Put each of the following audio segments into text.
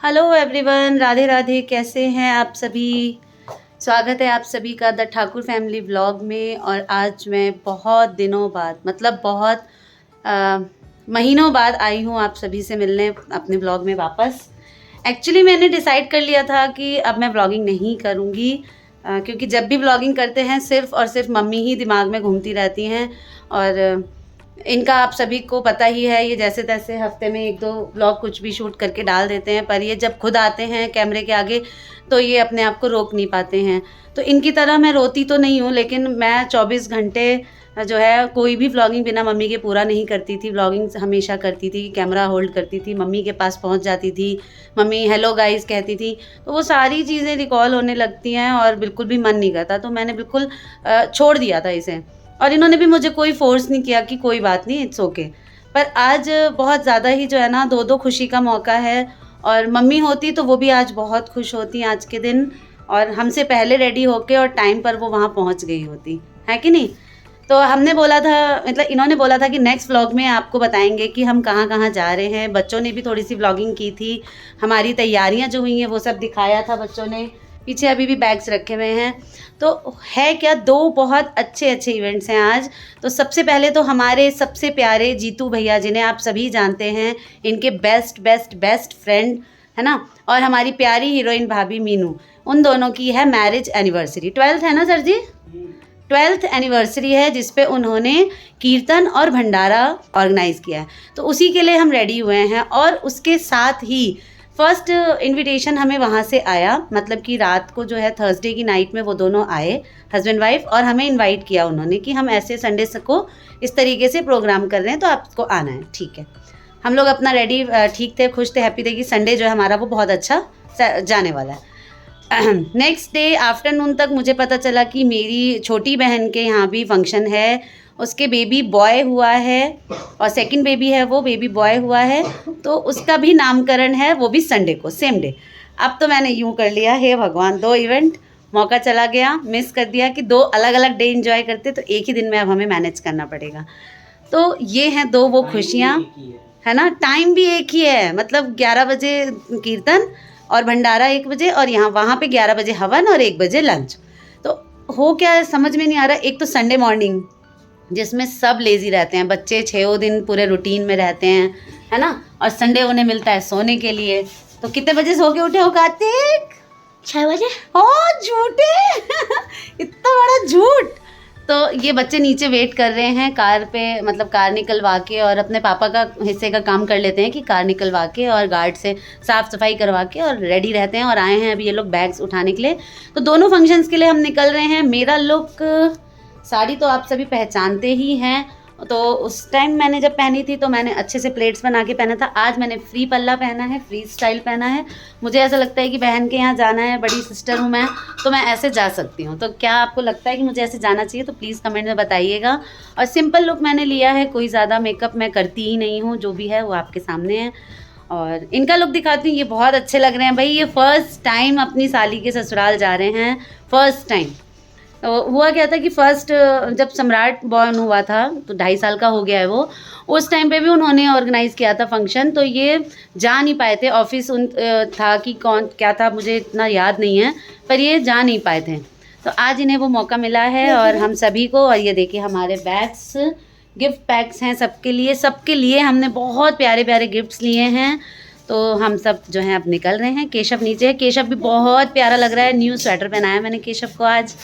Hello everyone, Radhe Radhe. कैसे हैं आप सभी? स्वागत है आप सभी का द ठाकुर फैमिली व्लॉग में। और आज मैं बहुत दिनों बाद, मतलब बहुत महीनों बाद आई हूँ आप सभी से मिलने अपने व्लॉग में वापस। एक्चुअली मैंने डिसाइड कर लिया था कि अब मैं व्लॉगिंग नहीं करूँगी, क्योंकि जब भी व्लॉगिंग करते हैं सिर्फ़ और सिर्फ मम्मी ही दिमाग में घूमती रहती हैं। और इनका आप सभी को पता ही है, ये जैसे तैसे हफ्ते में 1-2 व्लॉग कुछ भी शूट करके डाल देते हैं, पर ये जब खुद आते हैं कैमरे के आगे तो ये अपने आप को रोक नहीं पाते हैं। तो इनकी तरह मैं रोती तो नहीं हूँ, लेकिन मैं 24 घंटे जो है कोई भी व्लॉगिंग बिना मम्मी के पूरा नहीं करती थी। व्लॉगिंग हमेशा करती थी, कैमरा होल्ड करती थी, मम्मी के पास पहुँच जाती थी, मम्मी हेलो गाइस कहती थी, तो वो सारी चीज़ें रिकॉल होने लगती हैं और बिल्कुल भी मन नहीं करता। तो मैंने बिल्कुल छोड़ दिया था इसे, और इन्होंने भी मुझे कोई फ़ोर्स नहीं किया कि कोई बात नहीं, इट्स ओके। पर आज बहुत ज़्यादा ही जो है ना, 2-2 खुशी का मौका है। और मम्मी होती तो वो भी आज बहुत खुश होती आज के दिन, और हमसे पहले रेडी होके और टाइम पर वो वहाँ पहुँच गई होती, है कि नहीं? तो हमने बोला था, मतलब इन्होंने बोला था कि नेक्स्ट व्लॉग में आपको बताएंगे कि हम कहाँ-कहाँ जा रहे हैं। बच्चों ने भी थोड़ी सी व्लॉगिंग की थी, हमारी तैयारियाँ जो हुई हैं वो सब दिखाया था बच्चों ने। पीछे अभी भी बैग्स रखे हुए हैं। तो है क्या, 2 बहुत अच्छे इवेंट्स हैं आज। तो सबसे पहले तो हमारे सबसे प्यारे जीतू भैया, जिन्हें आप सभी जानते हैं, इनके बेस्ट फ्रेंड है ना, और हमारी प्यारी हीरोइन भाभी मीनू, उन दोनों की है मैरिज एनिवर्सरी। 12th है ना सर जी? 12th एनिवर्सरी है, जिस पे उन्होंने कीर्तन और भंडारा ऑर्गेनाइज़ किया है। तो उसी के लिए हम रेडी हुए हैं। और उसके साथ ही फर्स्ट इनविटेशन हमें वहाँ से आया, मतलब कि रात को जो है थर्सडे की नाइट में वो दोनों आए, हस्बैंड वाइफ, और हमें इनवाइट किया उन्होंने कि हम ऐसे संडे को इस तरीके से प्रोग्राम कर रहे हैं, तो आपको आना है। ठीक है, हम लोग अपना रेडी ठीक थे, खुश थे, हैप्पी थे कि संडे जो है हमारा वो बहुत अच्छा जाने वाला है। नेक्स्ट डे आफ्टरनून तक मुझे पता चला कि मेरी छोटी बहन के यहाँ भी फंक्शन है, उसके बेबी बॉय हुआ है, और सेकंड बेबी है वो बेबी बॉय हुआ है, तो उसका भी नामकरण है, वो भी संडे को, सेम डे। अब तो मैंने यूँ कर लिया, हे भगवान, 2 इवेंट मौका चला गया, मिस कर दिया कि 2 अलग अलग डे इंजॉय करते, तो एक ही दिन में अब हमें मैनेज करना पड़ेगा। तो ये हैं 2 वो खुशियाँ, है ना। टाइम भी एक ही है, मतलब 11 बजे कीर्तन और भंडारा 1 बजे, और यहाँ वहाँ पे 11 बजे हवन और 1 बजे लंच। तो हो क्या समझ में नहीं आ रहा। एक तो संडे मॉर्निंग जिसमें सब लेज़ी रहते हैं, बच्चे 6 दिन पूरे रूटीन में रहते हैं, है ना, और संडे उन्हें मिलता है सोने के लिए। तो कितने बजे सो के उठे हो कार्तिक? 6 बजे। ओ झूठे इतना बड़ा झूठ। तो ये बच्चे नीचे वेट कर रहे हैं कार पे, मतलब कार निकलवा के, और अपने पापा का हिस्से का काम कर लेते हैं कि कार निकलवा के और गार्ड से साफ़ सफाई करवा के और रेडी रहते हैं। और आए हैं अभी ये लोग बैग्स उठाने के लिए। तो दोनों फंक्शंस के लिए हम निकल रहे हैं। मेरा लुक, साड़ी तो आप सभी पहचानते ही हैं, तो उस टाइम मैंने जब पहनी थी तो मैंने अच्छे से प्लेट्स बना के पहना था। आज मैंने फ्री पल्ला पहना है, फ्री स्टाइल पहना है। मुझे ऐसा लगता है कि बहन के यहाँ जाना है, बड़ी सिस्टर हूँ मैं, तो मैं ऐसे जा सकती हूँ। तो क्या आपको लगता है कि मुझे ऐसे जाना चाहिए? तो प्लीज़ कमेंट में बताइएगा। और सिंपल लुक मैंने लिया है, कोई ज़्यादा मेकअप मैं करती ही नहीं हूँ, जो भी है वो आपके सामने है। और इनका लुक दिखाती हूँ, ये बहुत अच्छे लग रहे हैं भाई। ये फ़र्स्ट टाइम अपनी साली के ससुराल जा रहे हैं, फ़र्स्ट टाइम। तो हुआ क्या था कि फर्स्ट जब सम्राट बॉर्न हुआ था, तो 2.5 साल का हो गया है वो, उस टाइम पे भी उन्होंने ऑर्गेनाइज़ किया था फंक्शन। तो ये जा नहीं पाए थे, ऑफिस था कि कौन क्या था मुझे इतना याद नहीं है, पर ये जा नहीं पाए थे। तो आज इन्हें वो मौका मिला है और हम सभी को। और ये देखिए हमारे बैग्स, गिफ्ट पैक्स हैं सबके लिए हमने बहुत प्यारे प्यारे गिफ्ट्स लिए हैं। तो हम सब जो हैं अब निकल रहे हैं। केशव नीचे है, केशव भी बहुत प्यारा लग रहा है, न्यू स्वेटर पहनाया मैंने केशव को आज।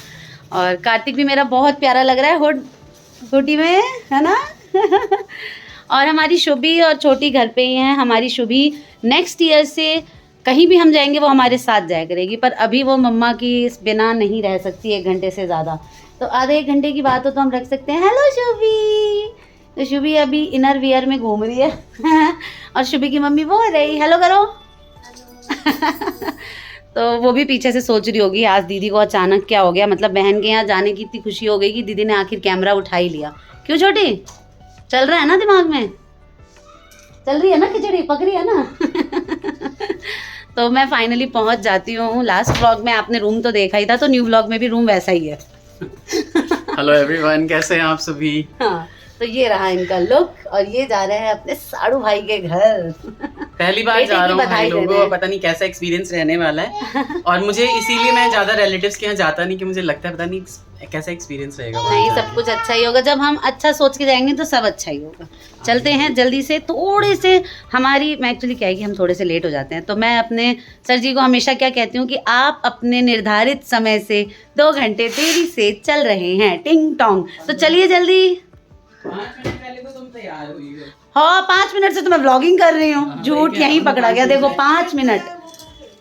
और कार्तिक भी मेरा बहुत प्यारा लग रहा है हुडी में, है ना और हमारी शुभी और छोटी घर पे ही हैं। हमारी शुभी नेक्स्ट ईयर से कहीं भी हम जाएंगे वो हमारे साथ जाया करेगी, पर अभी वो मम्मा की बिना नहीं रह सकती 1 घंटे से ज़्यादा। तो आधे 1 घंटे की बात हो तो हम रख सकते हैं। हेलो शुभी। तो शुभी अभी इनर वियर में घूम रही है और शुभी की मम्मी बोल रही हेलो करो तो वो भी पीछे से सोच रही होगी आज दीदी को अचानक क्या हो गया, मतलब बहन के यहाँ जाने की इतनी खुशी हो गई कि दीदी ने आखिर कैमरा उठा ही लिया। क्यों छोटी, चल रहा है ना दिमाग में, चल रही है ना खिचड़ी, पक रही है ना तो मैं फाइनली पहुँच जाती हूँ। लास्ट व्लॉग में आपने रूम तो देखा ही था, तो न्यू व्लॉग में भी रूम वैसा ही है हेलो एवरीवन, कैसे हैं आप सभी? हाँ, तो ये रहा इनका लुक, और ये जा रहे हैं अपने साड़ू भाई के घर पहली बार बेटे जा की रहा हूँ भाई बधाई लोगों देने को, हैं। पता नहीं कैसा एक्सपीरियंस रहने वाला है। और मुझे इसीलिए मैं ज्यादा रिलेटिव्स के यहाँ जाता नहीं, कि मुझे लगता है पता नहीं कैसा एक्सपीरियंस रहेगा वहाँ नहीं, जाके। सब कुछ अच्छा ही होगा। जब हम अच्छा सोच के जाएंगे तो सब अच्छा ही होगा। चलते हैं जल्दी से। थोड़े से हमारी, मैं एक्चुअली क्या है कि हम थोड़े से लेट हो जाते हैं, तो मैं अपने सर जी को हमेशा क्या कहती हूँ कि आप अपने निर्धारित समय से 2 घंटे देरी से चल रहे हैं, टिंग टोंग। तो चलिए जल्दी। 5 मिनट पहले तो तुम तैयार हुई हो। हाँ, 5 मिनट से तो मैं व्लॉगिंग कर रही हूँ। झूठ क्या यहीं हम पकड़ा गया। 5 देखो, मिनट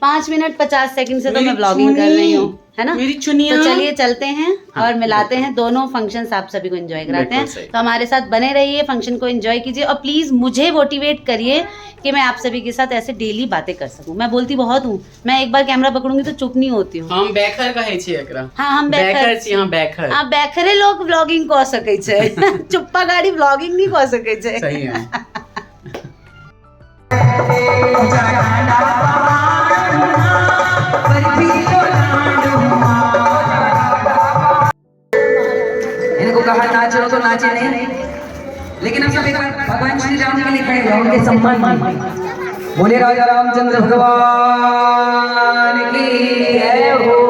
5 मिनट 50 सेकंड से तो मेरी मैं व्लॉगिंग कर रही हूँ, है ना। मेरी चुनिया। तो चलिए चलते हैं हाँ, और मिलाते हैं दोनों फंक्शंस, आप सभी को एंजॉय कराते बिल्कुल हैं। सही। तो हमारे साथ बने रहिए, फंक्शन को एंजॉय कीजिए और प्लीज़ मुझे मोटिवेट करिए कि मैं आप सभी के साथ ऐसे डेली बातें कर सकूं। मैं बोलती बहुत हूँ, मैं एक बार कैमरा पकड़ूंगी तो चुप नहीं होती हूँ। हम બેખર કહે છે એકરા। हाँ, हम બેખર છીએ, हाँ બેખર। આ બેખરે લોક વ્લોગિંગ કહી શકે છે, ચુપ્પા ગાડી વ્લોગિંગ नहीं કહી શકે છે। सही है। इनको कहा नाचो तो नाचे नहीं, लेकिन हम सब एक बार भगवान श्री राम के लिए खड़े हुए, उनके सम्मान में बोले राजा रामचंद्र भगवान की जय हो।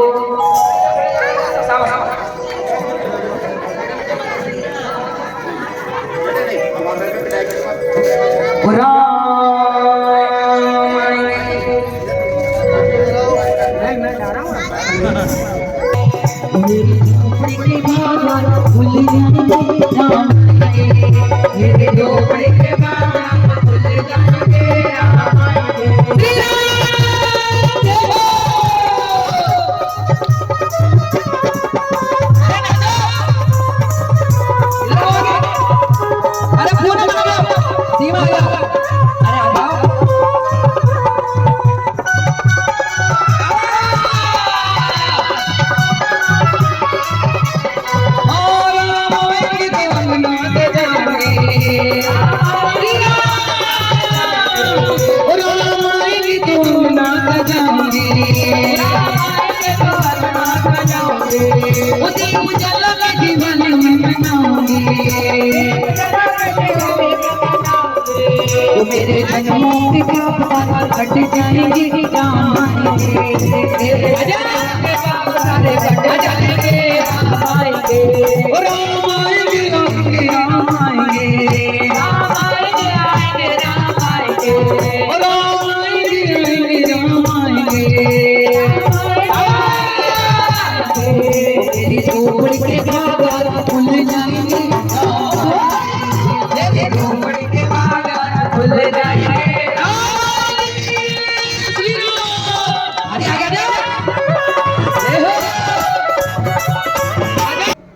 मेरे जन्मों के पाप कट जाएंगे,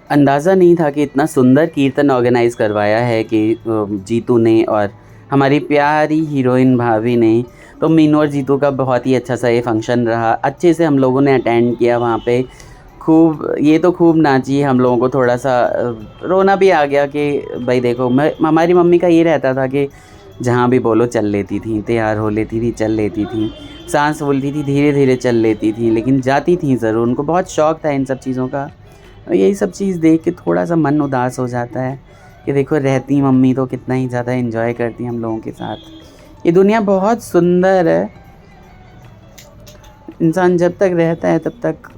अंदाज़ा नहीं था कि इतना सुंदर कीर्तन ऑर्गेनाइज़ करवाया है कि जीतू ने और हमारी प्यारी हीरोइन भाभी ने। तो मीनू और जीतू का बहुत ही अच्छा सा ये फंक्शन रहा, अच्छे से हम लोगों ने अटेंड किया वहाँ पे। खूब ये तो खूब नाची, हम लोगों को थोड़ा सा रोना भी आ गया कि भाई देखो, हमारी मम्मी का ये रहता था कि जहाँ भी बोलो चल लेती थी, तैयार हो लेती थी, चल लेती थी, सांस बोलती थी, धीरे धीरे चल लेती थी, लेकिन जाती थी ज़रूर। उनको बहुत शौक़ था इन सब चीज़ों का। और यही सब चीज़ देख के थोड़ा सा मन उदास हो जाता है कि देखो रहती मम्मी तो कितना ही ज़्यादा एंजॉय करती हम लोगों के साथ। ये दुनिया बहुत सुंदर है, इंसान जब तक रहता है तब तक।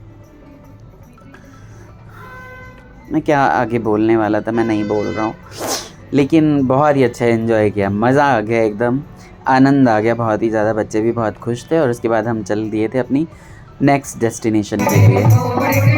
मैं क्या आगे बोलने वाला था, मैं नहीं बोल रहा हूँ, लेकिन बहुत ही अच्छा एंजॉय किया, मज़ा आ गया, एकदम आनंद आ गया बहुत ही ज़्यादा। बच्चे भी बहुत खुश थे और उसके बाद हम चल दिए थे अपनी नेक्स्ट डेस्टिनेशन के लिए।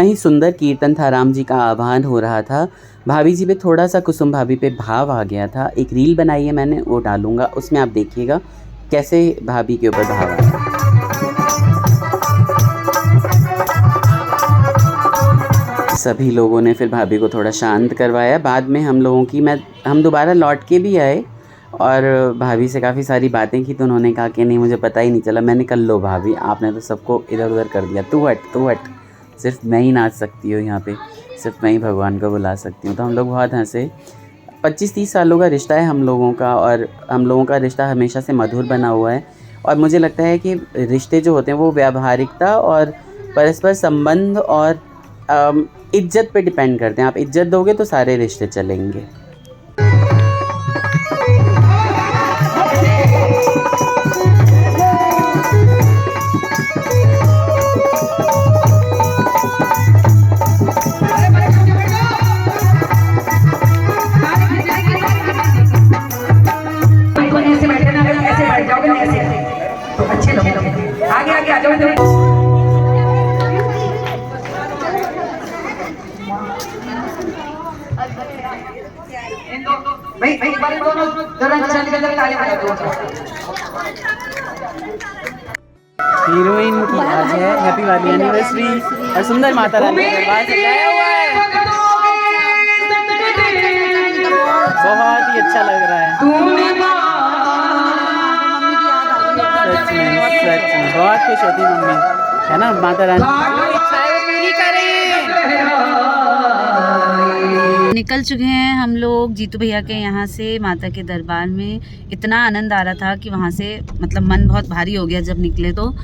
ही सुंदर कीर्तन था, राम जी का आह्वान हो रहा था। भाभी जी पे थोड़ा सा कुसुम भाभी पे भाव आ गया था। एक रील बनाई है मैंने, वो डालूंगा, उसमें आप देखिएगा कैसे भाभी के ऊपर भाव आया। सभी लोगों ने फिर भाभी को थोड़ा शांत करवाया। बाद में हम दोबारा लौट के भी आए और भाभी से काफ़ी सारी बातें की, तो उन्होंने कहा कि नहीं मुझे पता ही नहीं चला। मैंने कहा लो भाभी, आपने तो सबको इधर उधर कर दिया, तू हट, सिर्फ मैं ही नाच सकती हूँ यहाँ पे, सिर्फ मैं ही भगवान को बुला सकती हूँ। तो हम लोग बहुत हंसे। 25-30 सालों का रिश्ता है हम लोगों का, और हम लोगों का रिश्ता हमेशा से मधुर बना हुआ है। और मुझे लगता है कि रिश्ते जो होते हैं वो व्यावहारिकता और परस्पर संबंध और इज्जत पे डिपेंड करते हैं। आप इज्जत दोगे तो सारे रिश्ते चलेंगे। हीरोइन की आज है हैप्पी वाली एनिवर्सरी और सुंदर माता रानी का दरबार सजाया हुआ है। बहुत ही अच्छा लग रहा है। सच में बहुत खुश होती मम्मी, है ना, माता रानी पूरी करें। निकल चुके हैं हम लोग जीतू भैया के यहाँ से माता के दरबार में। इतना आनंद आ रहा था कि वहाँ से मतलब मन बहुत भारी हो गया जब निकले तो।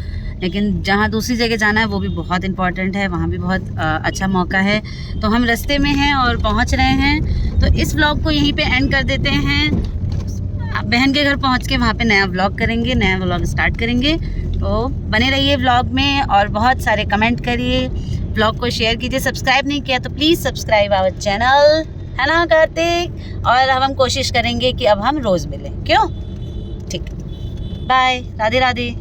लेकिन जहाँ दूसरी जगह जाना है वो भी बहुत इम्पॉर्टेंट है, वहाँ भी बहुत अच्छा मौका है। तो हम रास्ते में हैं और पहुँच रहे हैं। तो इस व्लॉग को यहीं पे एंड कर देते हैं। बहन के घर पहुँच के वहाँ पे नया व्लॉग करेंगे, नया व्लॉग स्टार्ट करेंगे। तो बने रहिए व्लॉग में और बहुत सारे कमेंट करिए, व्लॉग को शेयर कीजिए। सब्सक्राइब नहीं किया तो प्लीज़ सब्सक्राइब आवर चैनल, है ना कार्तिक। और अब हम कोशिश करेंगे कि अब हम रोज़ मिलें, क्यों? ठीक, बाय, राधे राधे।